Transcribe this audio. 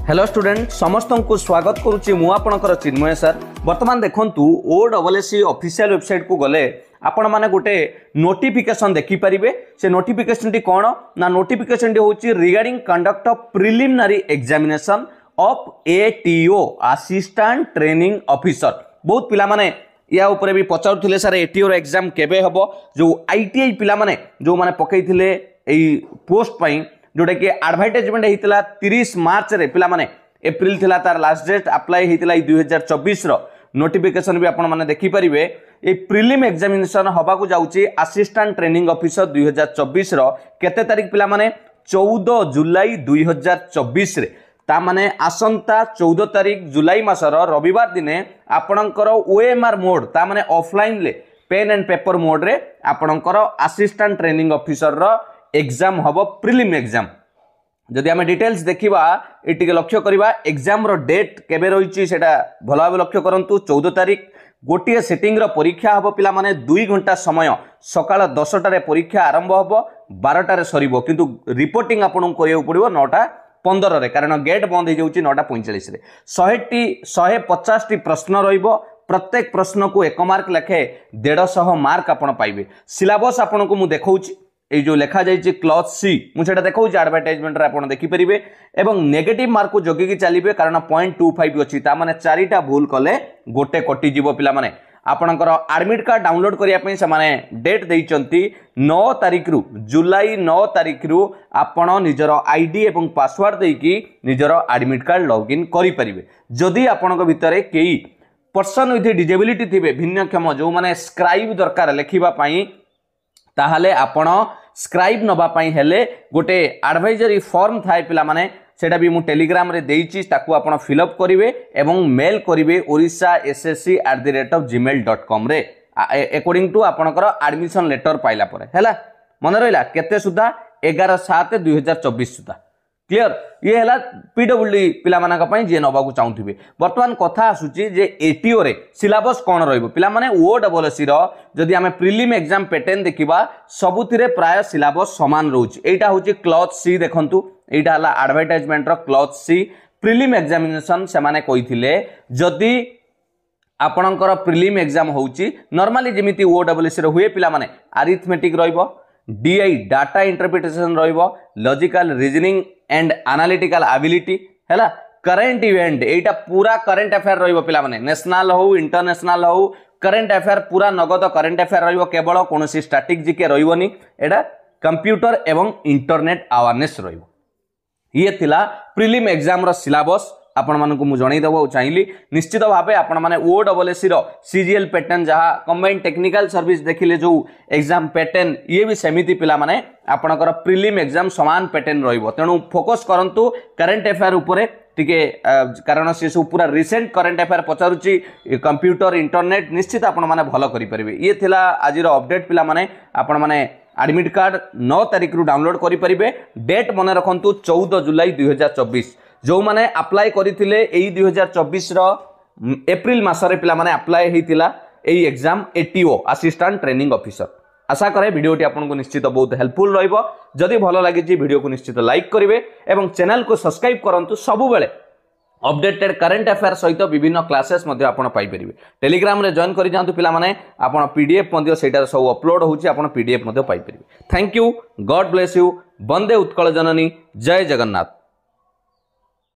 Hello student समस्त को स्वागत करुच्ची मु आपणकर चिन्मय सर। वर्तमान देखंतु OSSC ऑफिशियल वेबसाइट को गले आपण माने गोटे नोटिफिकेशन देखि परिबे। से नोटिफिकेशन टी कोन ना नोटिफिकेशन टी होची regarding conduct of preliminary examination of ATO assistant training officer. बहुत पिला माने या ऊपर भी पचारुथिले सर ATO रो एग्जाम केबे हबो। जो ITI पिला माने जो माने पकैथिले एई पोस्ट पई जोटा कि एडवर्टाइजमेंट होता 30 मार्च रे पिला माने एप्रिल थिला तार लास्ट डेट अप्लाई होता 2024 रो नोटिफिकेशन भी आपण माने देखि परिबे। ए प्रिलिम एग्जामिनेशन हबा को जाउची असिस्टेंट ट्रेनिंग ऑफिसर 2024 रो केते तारिख पिला माने 14 जुलाई 2024 रे ता माने आसंता 14 तारिख जुलाई मासर रविवार दिने आपणकर OMR मोड ता माने ऑफलाइन ले पेन एंड पेपर मोड रे आपणकर असिस्टेंट ट्रेनिंग ऑफिसर रो एग्जाम हम प्रिलिम एग्जाम। जदि आम डिटेल्स देखा ये लक्ष्य करवा एग्जाम रो डेट केबे रही सेटा भल भाव लक्ष्य करूँ। 14 तारिख गोटे सेटिंग रो परीक्षा हम पिला माने 2 घंटा समय सकाळ 10टार परीक्षा आरंभ हम 12टार सरिबो किंतु रिपोर्टिंग आपन करियो पड़िबो 9:15 रे कारण गेट बंद हो जाउची 9:45 रे। 150 टी प्रश्न रहिबो। प्रत्येक प्रश्न को 1 मार्क लेखे 150 मार्क आपन पाइबे। सिलेबस आपन को मु देखाउची ये जो लिखा जाइए क्लॉज सी मुझे देखा एडवर्टाइजमेंट आप देखिपारे एवं नेगेटिव मार्क को जगिकी चलिए कारण 0.25 अच्छी ताने 4टा भूल कले गोटे कटिजीव पिला आपणकर एडमिट कार्ड डाउनलोड करने से डेट देइचंती 9 तारिख रु जुलाई 9 तारिख रु आपण निजर आईडी एवं पासवर्ड देकी निजर एडमिट कार्ड लॉगिन करि परिबे। जदि आपणक भितरे केई पर्सन विथ डिजेबिलिटी थिबे भिन्नक्षम जो माने स्क्राइब दरकार लेखिबा पई ताहले आपण स्क्राइब नबा पई हेले गोटे एडवाइजरी फॉर्म थाए पिला माने सेटा भी मु टेलीग्राम रे देइची ताकू आपण फिल अप करिवे एवं मेल करिवे orissa.ssc@gmail.com रे अकॉर्डिंग टू आपणकर एडमिशन लेटर पाइला परे हैला मन रहिला केते सुधा 11/7/2024 सुधा क्लियर। ये है PWD पिला मानक पई जे नबा को चाहूथिबे। वर्तमान कथा आसुची जे ATO रे सिलेबस कोन रहइबो पिला माने OSSC रो जदि हमें प्रिलिम एग्जाम पैटर्न देखिबा सबुथिरे प्राय सिलेबस समान रहउची। एटा होची क्लॉज सी देखंतु एटा हला एडवर्टाइजमेंट रो क्लॉज सी प्रिलिम एग्जामिनेशन से माने कहिथिले जदि आपणकर प्रिलिम एग्जाम होउची नॉर्मली जेमिति OSSC रो हुए पिला माने अरिथमेटिक रहइबो DI डाटा इंटरप्रिटेशन रहइबो logical reasoning and analytical ability हैला करंट इवेंट एटा पूरा करंट अफेयर रहइबो पिला माने नेशनल हो इंटरनेशनल हो करंट अफेयर पूरा नगद करंट अफेयर रहइबो केवल कोनोसी स्टैटिक जीके रहइबोनी एटा कंप्यूटर एवं इंटरनेट अवेयरनेस रहइबो। ये थिला प्रिलिम एग्जाम रो सिलेबस आपण मानकु मु जणाई देबो चाहिली। निश्चित भाबे आपण माने OSSC रो CGL पैटर्न जहा कंबाइंड टेक्निकल सर्विस देखिले जो एग्जाम पैटर्न ये भी सेमिति पिला माने आपणकर प्रिलिम एग्जाम समान पैटर्न रहइबो। तेनु फोकस करंतु करंट अफेयर ऊपरे टिके कारण से सब पूरा रिसेंट करंट अफेयर पचारुची कंप्यूटर इंटरनेट निश्चित आपण माने भलो करि परिबे। ये थिला आज रो अपडेट पिला माने आपण माने एडमिट कार्ड 9 तारिख रु डाउनलोड करि परिबे। डेट मने रखंतु 14 जुलाई 2024 जो माने अप्लाई करिथिले एई 2024 रो एप्रिल मासरे पिला माने अप्लाई हेतिला एई exam ATO assistant training officer. आशा करे वीडियोटी आपनको निश्चित बहुत हेल्पफुल रहइबो। जदि भलो लागिछि वीडियो को निश्चित लाइक करिवे एवं चैनल को सब्सक्राइब करंतु। सबु बेले अपडेटेड करंट अफेयर सहित विभिन्न क्लासेस मध्ये आपण पाई परिबे। टेलीग्राम रे जॉइन करि जांतु पिला माने आपण PDF मध्ये सेटा सब अपलोड होउछि आपण PDF मध्ये पाई परिबे। Thank you, God bless you, वंदे उत्कल जननी, जय जगन्नाथ।